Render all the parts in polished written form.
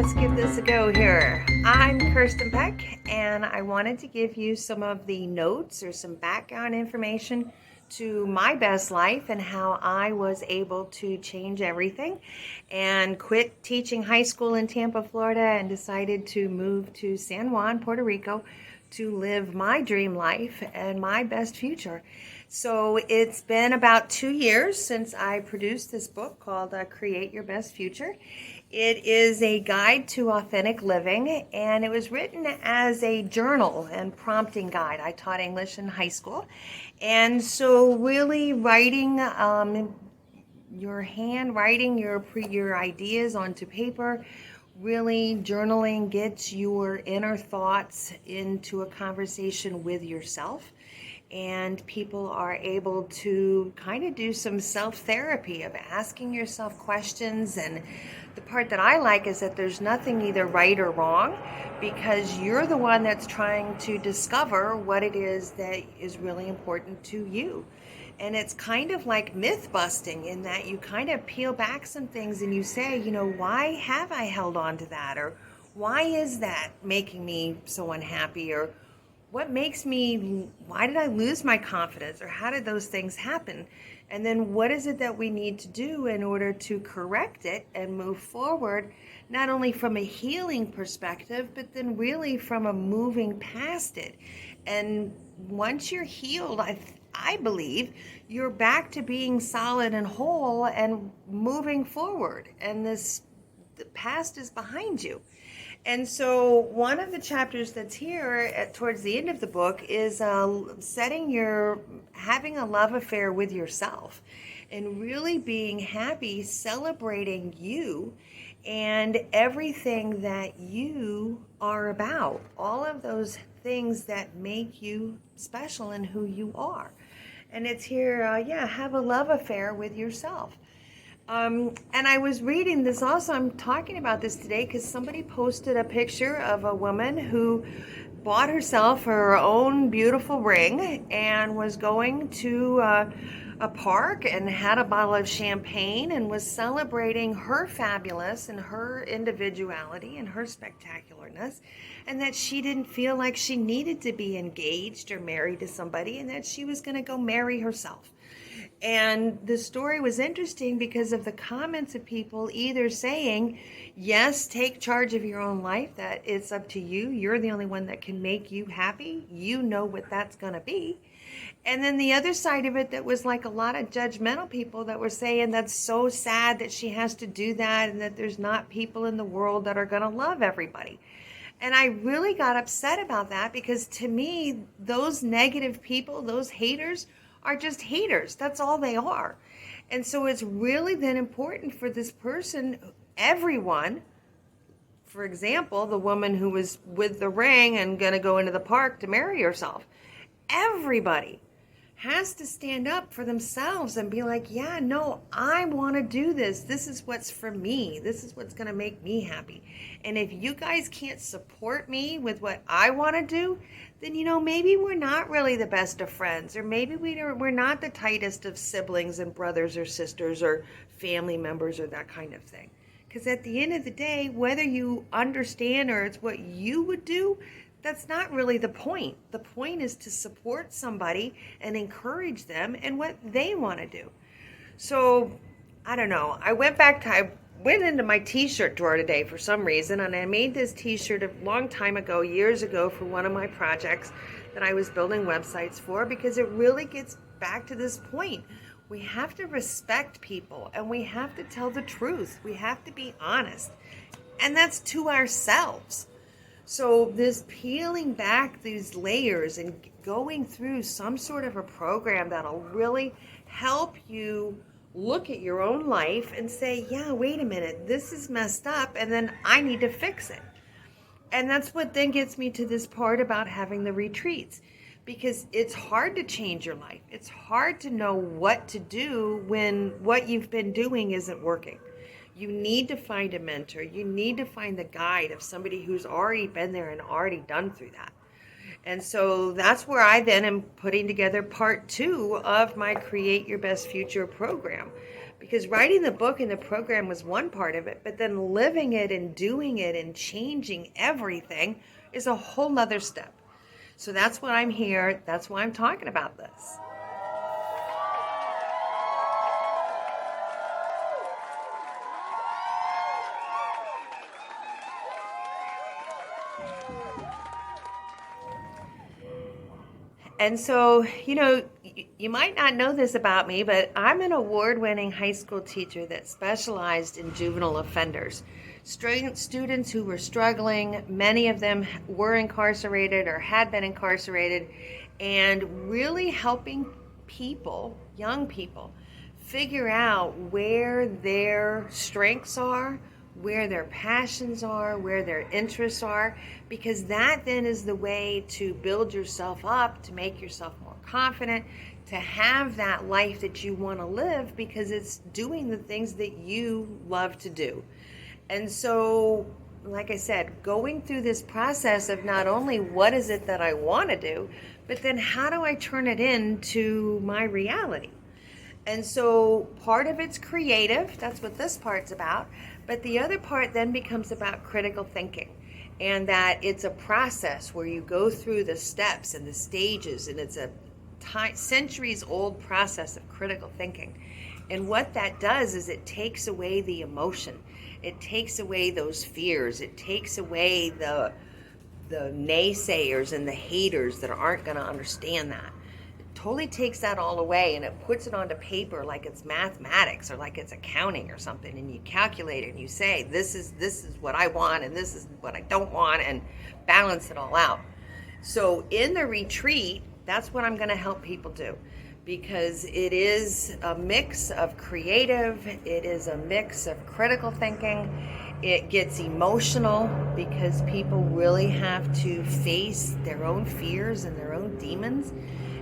let's give this a go here. I'm Kirsten Peck, and I wanted to give you some of the notes or some background information to my best life and how I was able to change everything and quit teaching high school in Tampa, Florida, and decided to move to San Juan, Puerto Rico, to live my dream life and my best future. So it's been about 2 years since I produced this book called Create Your Best Future. It is a guide to authentic living, and it was written as a journal and prompting guide. I taught English in high school, and so really writing your handwriting your ideas onto paper, really journaling gets your inner thoughts into a conversation with yourself, and people are able to kind of do some self-therapy of asking yourself questions. And the part that I like is that there's nothing either right or wrong, because you're the one that's trying to discover what it is that is really important to you. And it's kind of like myth busting in that you kind of peel back some things and you say, why have I held on to that? Or why is that making me so unhappy? Or why did I lose my confidence? Or how did those things happen? And then what is it that we need to do in order to correct it and move forward, not only from a healing perspective, but then really from a moving past it. And once you're healed, I believe you're back to being solid and whole and moving forward. And the past is behind you. And so one of the chapters that's here towards the end of the book is having a love affair with yourself and really being happy, celebrating you and everything that you are about, all of those things that make you special in who you are. And it's here, have a love affair with yourself. And I was reading this also, I'm talking about this today because somebody posted a picture of a woman who bought herself her own beautiful ring and was going to a park and had a bottle of champagne and was celebrating her fabulous and her individuality and her spectacularness, and that she didn't feel like she needed to be engaged or married to somebody, and that she was going to go marry herself. And the story was interesting because of the comments of people either saying, yes, take charge of your own life, that it's up to you. You're the only one that can make you happy. You know what that's going to be. And then the other side of it that was like a lot of judgmental people that were saying that's so sad that she has to do that and that there's not people in the world that are going to love everybody. And I really got upset about that because to me, those negative people, those haters, are just haters. That's all they are. And so it's really then important for this person, everyone, for example, the woman who was with the ring and going to go into the park to marry herself, everybody has to stand up for themselves and be like, yeah, no, I want to do this. This is what's for me. This is what's going to make me happy. And if you guys can't support me with what I want to do, then, maybe we're not really the best of friends, or maybe we're not the tightest of siblings and brothers or sisters or family members or that kind of thing. Because at the end of the day, whether you understand or it's what you would do, that's not really the point. The point is to support somebody and encourage them in what they want to do. So, I don't know. I went into my t-shirt drawer today for some reason, and I made this t-shirt a long time ago, years ago, for one of my projects that I was building websites for, because it really gets back to this point. We have to respect people, and we have to tell the truth. We have to be honest, and that's to ourselves. So this peeling back these layers and going through some sort of a program that'll really help you look at your own life and say, yeah, wait a minute, this is messed up, and then I need to fix it. And that's what then gets me to this part about having the retreats, because it's hard to change your life. It's hard to know what to do when what you've been doing isn't working. You need to find a mentor. You need to find the guide of somebody who's already been there and already done through that. And so that's where I then am putting together part 2 of my Create Your Best Future program, Because writing the book and the program was one part of it, but then living it and doing it and changing everything is a whole nother step. So that's why I'm here. That's why I'm talking about this. And so, you might not know this about me, but I'm an award-winning high school teacher that specialized in juvenile offenders. Students who were struggling, many of them were incarcerated or had been incarcerated, and really helping people, young people, figure out where their strengths are, where their passions are, where their interests are, because that then is the way to build yourself up, to make yourself more confident, to have that life that you want to live, because it's doing the things that you love to do. And so, like I said, going through this process of not only what is it that I want to do, but then how do I turn it into my reality? And so part of it's creative, that's what this part's about, but the other part then becomes about critical thinking, and that it's a process where you go through the steps and the stages, and it's a centuries old process of critical thinking. And what that does is it takes away the emotion, it takes away those fears, it takes away the naysayers and the haters that aren't going to understand that. Totally takes that all away, and it puts it onto paper like it's mathematics or like it's accounting or something, and you calculate it and you say this is what I want and this is what I don't want, and balance it all out. So in the retreat, that's what I'm going to help people do, because it is a mix of creative, it is a mix of critical thinking. It gets emotional because people really have to face their own fears and their own demons.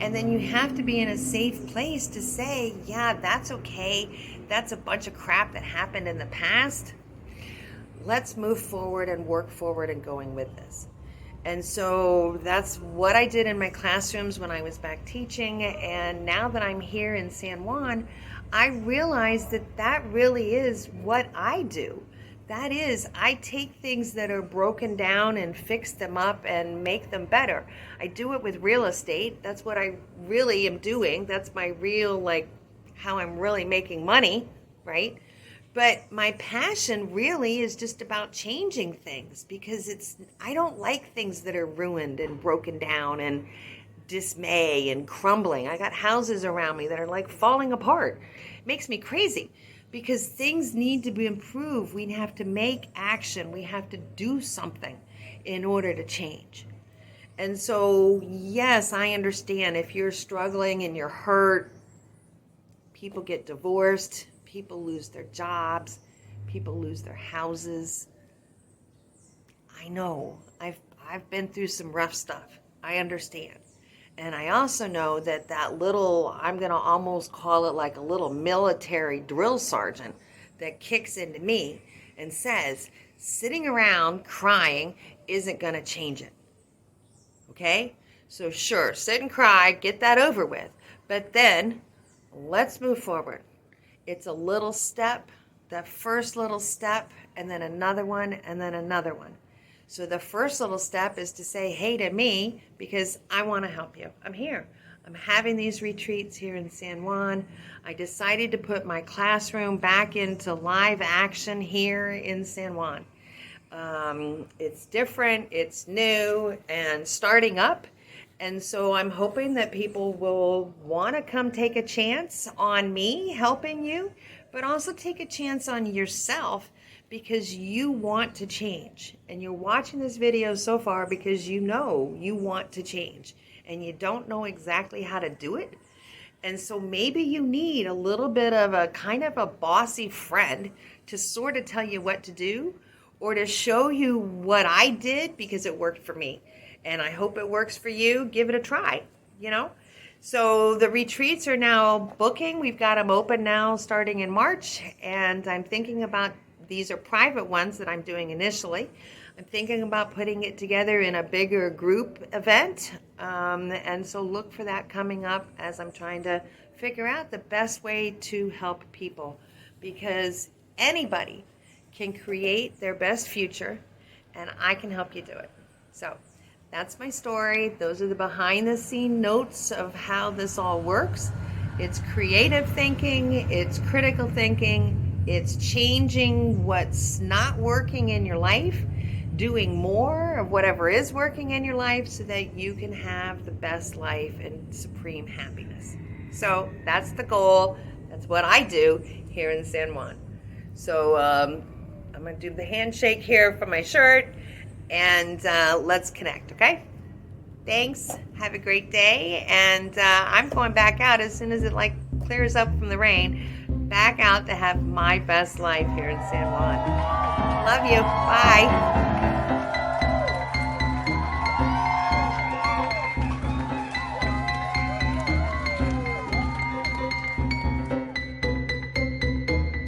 And then you have to be in a safe place to say, yeah, that's okay. That's a bunch of crap that happened in the past. Let's move forward and work forward and going with this. And so that's what I did in my classrooms when I was back teaching. And now that I'm here in San Juan, I realize that that really is what I do. That is, I take things that are broken down and fix them up and make them better. I do it with real estate. That's what I really am doing. That's my real, how I'm really making money, right? But my passion really is just about changing things, because I don't like things that are ruined and broken down and dismay and crumbling. I got houses around me that are falling apart. It makes me crazy. Because things need to be improved. We have to make action. We have to do something in order to change. And so, yes, I understand if you're struggling and you're hurt, people get divorced, people lose their jobs, people lose their houses. I know. I've been through some rough stuff. I understand. And I also know that little, I'm going to almost call it like a little military drill sergeant that kicks into me and says, sitting around crying isn't going to change it. Okay? So sure, sit and cry, get that over with. But then let's move forward. It's a little step, that first little step, and then another one, and then another one. So the first little step is to say, hey to me, because I want to help you. I'm here. I'm having these retreats here in San Juan. I decided to put my classroom back into live action here in San Juan. It's different, it's new, and starting up. And so I'm hoping that people will want to come take a chance on me helping you, but also take a chance on yourself, because you want to change. And you're watching this video so far because you know you want to change and you don't know exactly how to do it. And so maybe you need a little bit of a kind of a bossy friend to sort of tell you what to do, or to show you what I did because it worked for me. And I hope it works for you. Give it a try, So the retreats are now booking. We've got them open now starting in March. And I'm thinking about, these are private ones that I'm doing initially. I'm thinking about putting it together in a bigger group event. And so look for that coming up as I'm trying to figure out the best way to help people, because anybody can create their best future, and I can help you do it. So that's my story. Those are the behind the scene notes of how this all works. It's creative thinking, it's critical thinking, it's changing what's not working in your life, doing more of whatever is working in your life so that you can have the best life and supreme happiness. So that's the goal. That's what I do here in San Juan. So I'm going to do the handshake here for my shirt, and let's connect, okay? Thanks. Have a great day. And I'm going back out as soon as it clears up from the rain, back out to have my best life here in San Juan. Love you. Bye.